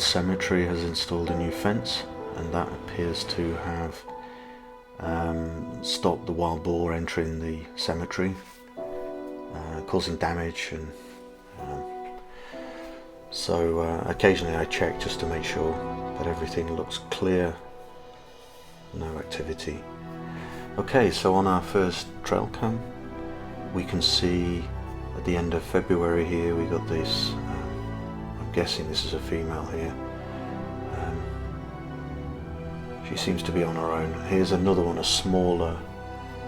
local cemetery has installed a new fence, and that appears to have stopped the wild boar entering the cemetery, causing damage. And so occasionally I check just to make sure that everything looks clear, no activity. Okay, so on our first trail cam we can see at the end of February here we got this, I'm guessing this is a female here. She seems to be on her own. Here's another one, a smaller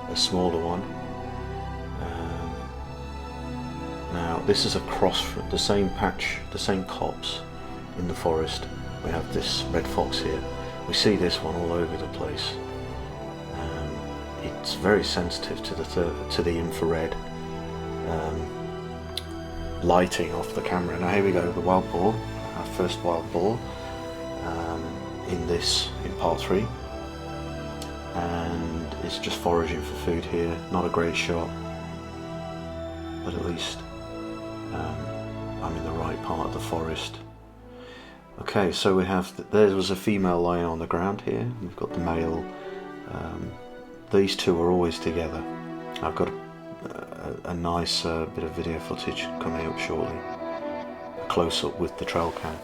one. Now this is across the same patch, the same copse in the forest. We have this red fox here. We see this one all over the place. It's very sensitive to the infrared lighting off the camera. Now here we go, the wild boar, our first wild boar in part 3, and it's just foraging for food here. Not a great shot, but at least I'm in the right part of the forest. Okay, so we have there was a female lying on the ground here. We've got the male. These two are always together. I've got a nice bit of video footage coming up shortly, a close-up with the trail cam.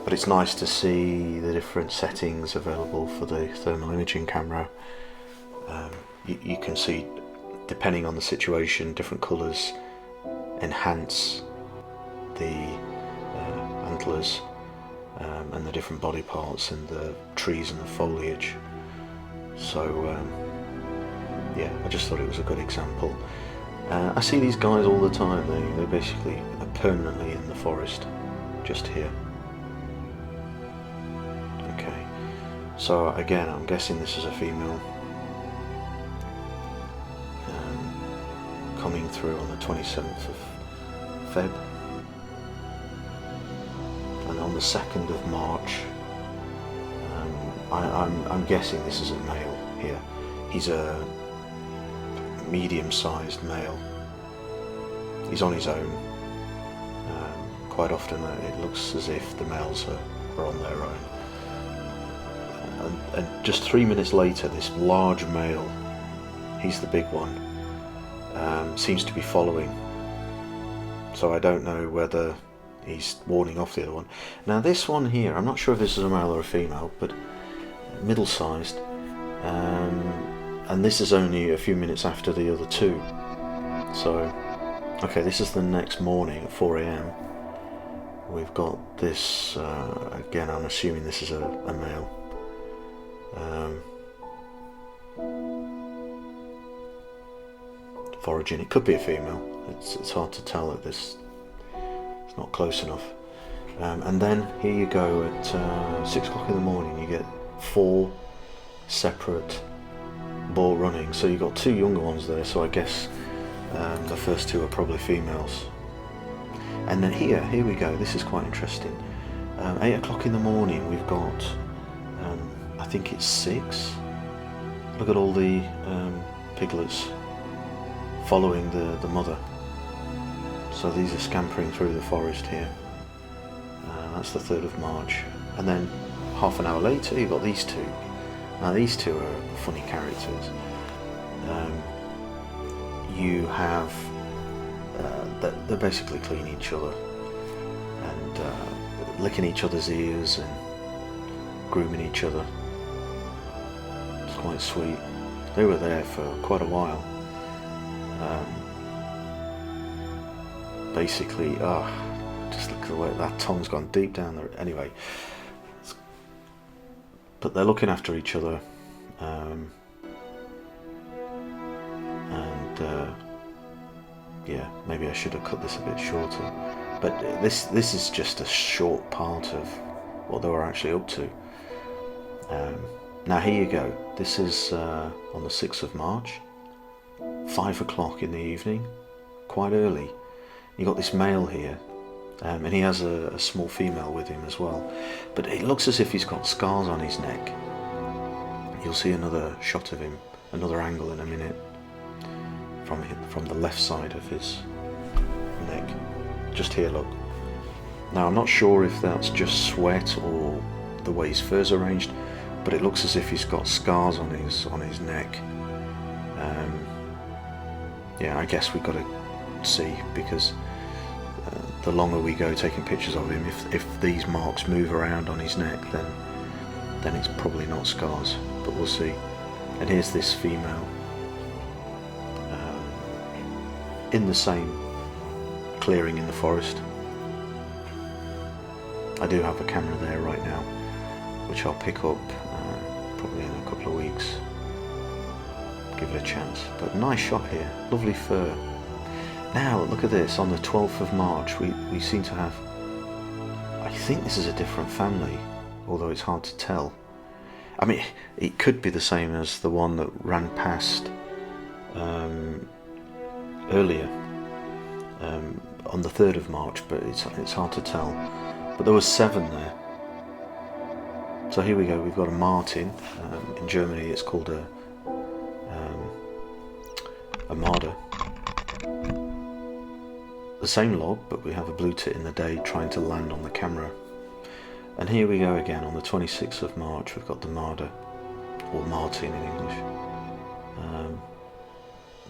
But it's nice to see the different settings available for the thermal imaging camera. You can see, depending on the situation, different colours enhance the antlers and the different body parts and the trees and the foliage. So yeah, I just thought it was a good example. I see these guys all the time. They basically are permanently in the forest, just here. Okay, so again, I'm guessing this is a female coming through on the 27th of Feb, and on the 2nd of March. I'm guessing this is a male here. He's a medium-sized male. He's on his own. Quite often it looks as if the males are on their own. And just 3 minutes later, this large male, he's the big one, seems to be following. So I don't know whether he's warning off the other one. Now this one here, I'm not sure if this is a male or a female, but middle-sized, and this is only a few minutes after the other two. So okay, this is the next morning at 4 AM. We've got this again, I'm assuming this is a male. Foraging. It could be a female. It's hard to tell at this. It's not close enough. And then here you go at 6 o'clock in the morning. You get 4 separate boar running. So you've got 2 younger ones there. So I guess the first 2 are probably females. And then here we go. This is quite interesting. 8 o'clock in the morning. We've got I think it's 6. Look at all the piglets following the mother. So these are scampering through the forest here. That's the 3rd of March. And then half an hour later you've got these 2. Now these 2 are funny characters. You have they're basically cleaning each other and licking each other's ears and grooming each other. It's quite sweet. They were there for quite a while. Basically, just look at the way that tongue's gone deep down there. Anyway, but they're looking after each other, and yeah, maybe I should have cut this a bit shorter. But this is just a short part of what they were actually up to. Now here you go. This is on the 6th of March, 5 o'clock in the evening, quite early. You got this male here, and he has a small female with him as well. But it looks as if he's got scars on his neck. You'll see another shot of him, another angle in a minute, from the left side of his neck. Just here, look. Now I'm not sure if that's just sweat or the way his fur's arranged, but it looks as if he's got scars on his neck. Yeah, I guess we've got to see, because the longer we go taking pictures of him, if these marks move around on his neck, then it's probably not scars, but we'll see. And here's this female in the same clearing in the forest. I do have a camera there right now, which I'll pick up probably in a couple of weeks. Give it a chance. But nice shot here, lovely fur. Now look at this, on the 12th of March we seem to have, I think this is a different family, although it's hard to tell. I mean, it could be the same as the one that ran past earlier on the 3rd of March, but it's hard to tell. But there was 7 there. So here we go, we've got a martin. In Germany it's called a Marder. The same log, but we have a blue tit in the day trying to land on the camera. And here we go again, on the 26th of March we've got the Marder, or martin in English.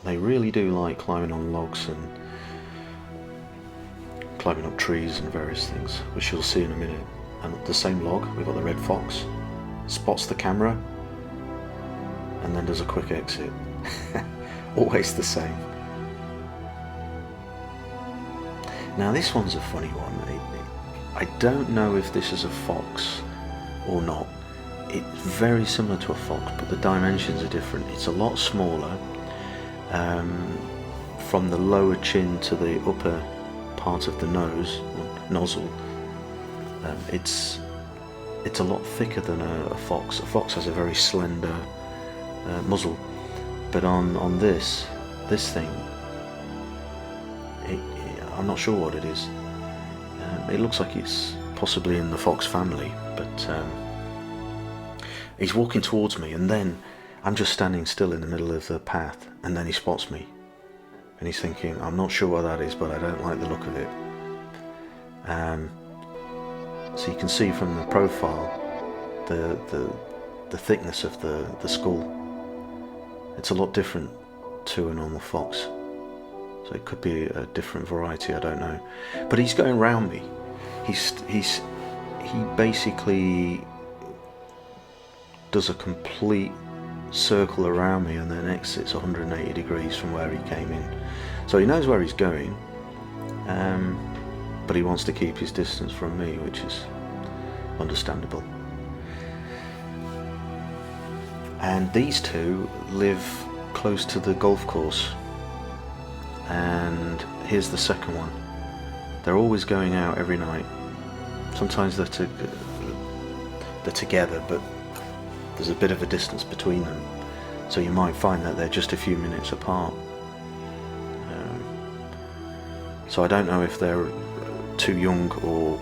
They really do like climbing on logs and climbing up trees and various things, which you'll see in a minute. And the same log, we've got the red fox, spots the camera and then does a quick exit. Always the same. Now this one's a funny one. I don't know if this is a fox or not. It's very similar to a fox, but the dimensions are different. It's a lot smaller. From the lower chin to the upper part of the nose, nozzle, it's a lot thicker than a fox. A fox has a very slender muzzle, but on this thing, I'm not sure what it is. It looks like it's possibly in the fox family, but he's walking towards me, and then I'm just standing still in the middle of the path, and then he spots me, and he's thinking, I'm not sure what that is, but I don't like the look of it. So you can see from the profile the thickness of the skull. It's a lot different to a normal fox, so it could be a different variety, I don't know. But he's going round me. He basically does a complete circle around me and then exits 180 degrees from where he came in. So he knows where he's going, but he wants to keep his distance from me, which is understandable. And these two live close to the golf course, and here's the second one. They're always going out every night. Sometimes they're together, but there's a bit of a distance between them, so you might find that they're just a few minutes apart. So I don't know if they're too young or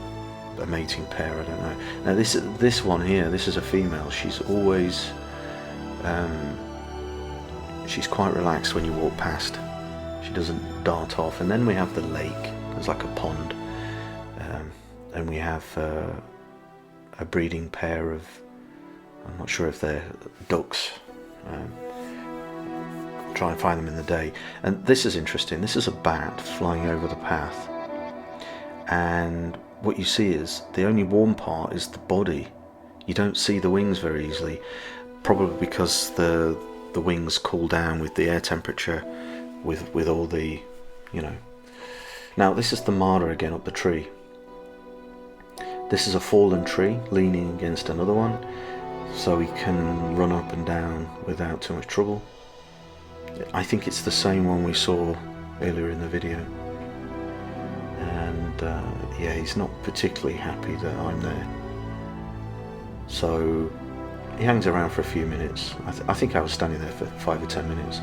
a mating pair, I don't know. Now this one here, this is a female. She's always she's quite relaxed when you walk past. She doesn't dart off. And then we have the lake. There's like a pond, and we have a breeding pair of, I'm not sure if they're ducks. Try and find them in the day. And this is interesting. This is a bat flying over the path, and what you see is the only warm part is the body. You don't see the wings very easily, probably because the wings cool down with the air temperature, with all the, you know. Now this is the Marder again up the tree. This is a fallen tree leaning against another one, so he can run up and down without too much trouble. I think it's the same one we saw earlier in the video, and yeah, he's not particularly happy that I'm there, so he hangs around for a few minutes. I think I was standing there for 5 or 10 minutes,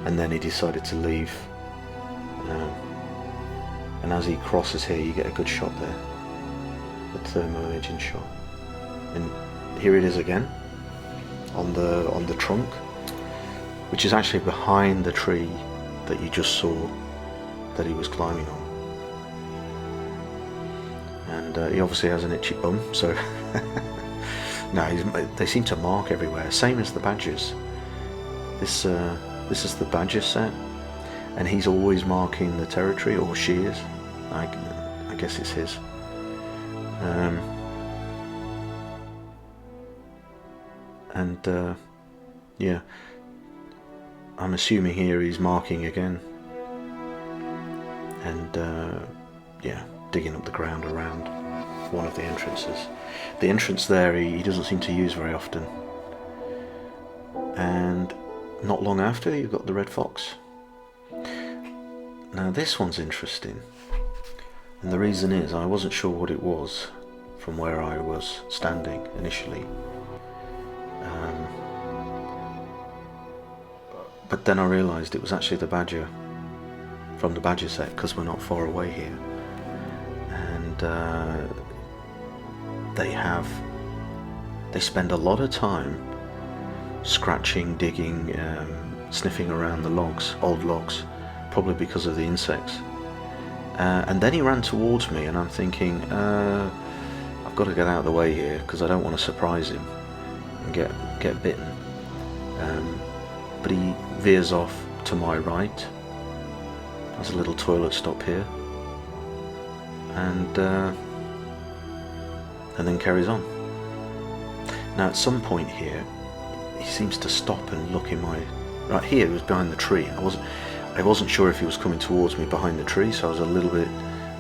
and then he decided to leave, and as he crosses here you get a good shot there, the thermal imaging shot, and here it is again on the trunk, which is actually behind the tree that you just saw that he was climbing on. and he obviously has an itchy bum, so no, they seem to mark everywhere, same as the badgers. This is the badger set, and he's always marking the territory, or she is. I guess it's his. Yeah, I'm assuming here he's marking again, and yeah, digging up the ground around one of the entrances. The entrance there he doesn't seem to use very often. And not long after, you've got the red fox. Now this one's interesting, and the reason is I wasn't sure what it was from where I was standing initially. But then I realised it was actually the badger from the badger set, because we're not far away here. And they spend a lot of time scratching, digging, sniffing around the logs, old logs, probably because of the insects. And then he ran towards me, and I'm thinking, I've got to get out of the way here, because I don't want to surprise him and get bitten. But he veers off to my right. There's a little toilet stop here, and then carries on. Now at some point here, he seems to stop and look in my... Right here, he was behind the tree. I wasn't sure if he was coming towards me behind the tree, so I was a little bit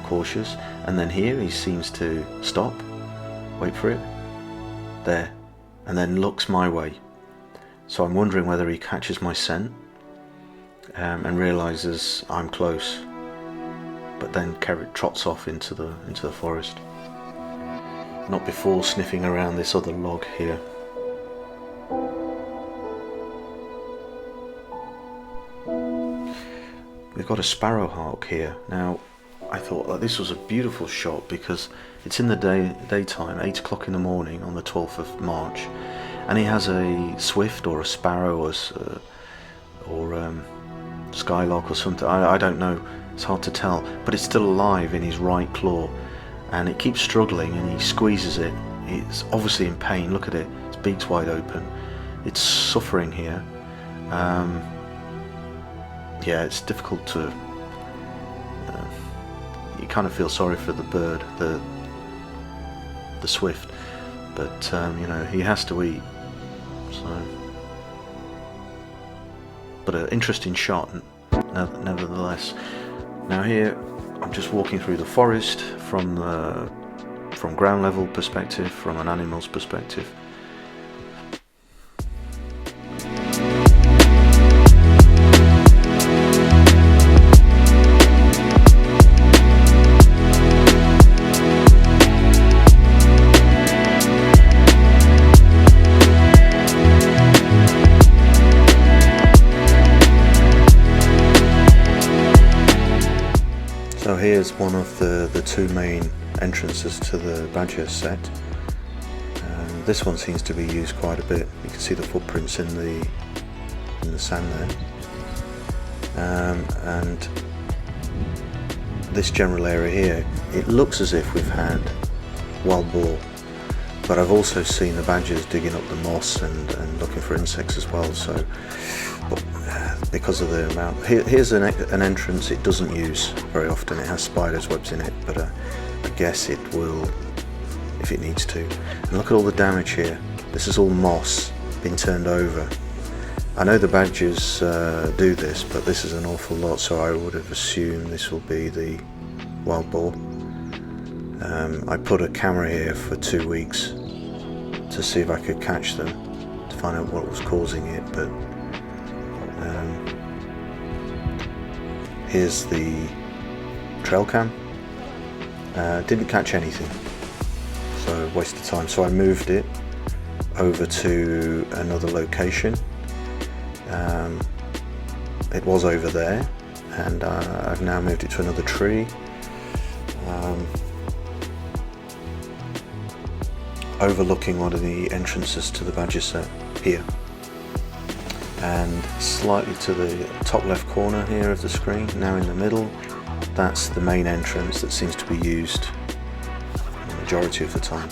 cautious. And then here, he seems to stop, wait for it, there, and then looks my way. So I'm wondering whether he catches my scent and realises I'm close, but then trots off into the forest. Not before sniffing around this other log here. We've got a sparrowhawk here. Now, I thought that this was a beautiful shot because it's in the daytime, 8 o'clock in the morning on the 12th of March, and he has a swift or a sparrow or skylark or something. I don't know. It's hard to tell, but it's still alive in his right claw, and it keeps struggling, and he squeezes it. It's obviously in pain. Look at it. Its beak's wide open. It's suffering here. Yeah, it's difficult to... you kind of feel sorry for the bird, the swift, but you know, he has to eat. So, but an interesting shot, nevertheless. Now here, I'm just walking through the forest from ground level perspective, from an animal's perspective. So here's one of the two main entrances to the badger set. This one seems to be used quite a bit. You can see the footprints in the sand there. And this general area here, it looks as if we've had wild boar, but I've also seen the badgers digging up the moss and looking for insects as well. So, but because of the amount, here's an entrance it doesn't use very often. It has spiders' webs in it, but I guess it will if it needs to. And look at all the damage here. This is all moss being turned over. I know the badgers do this, but this is an awful lot, so I would have assumed this will be the wild boar. I put a camera here for 2 weeks to see if I could catch them, to find out what was causing it, but here's the trail cam. Didn't catch anything, so waste of time. So I moved it over to another location. It was over there, and I've now moved it to another tree. Overlooking one of the entrances to the badger set here, and slightly to the top left corner here of the screen, now in the middle, that's the main entrance that seems to be used majority of the time.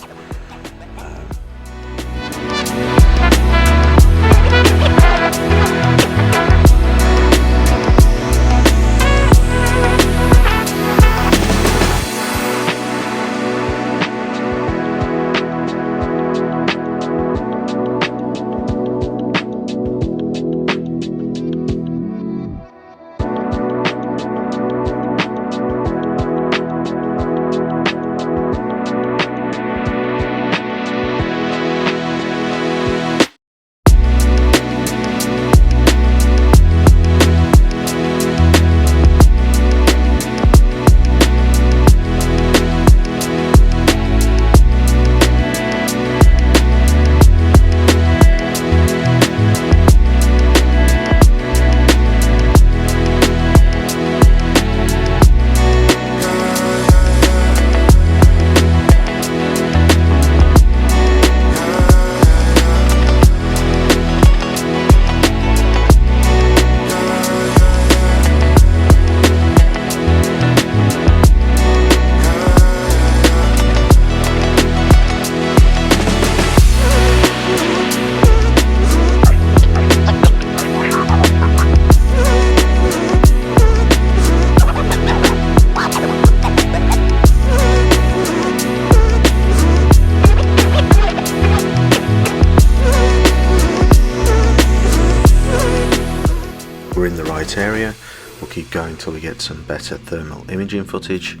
We're in the right area. We'll keep going till we get some better thermal imaging footage.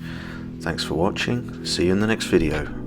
Thanks for watching. See you in the next video.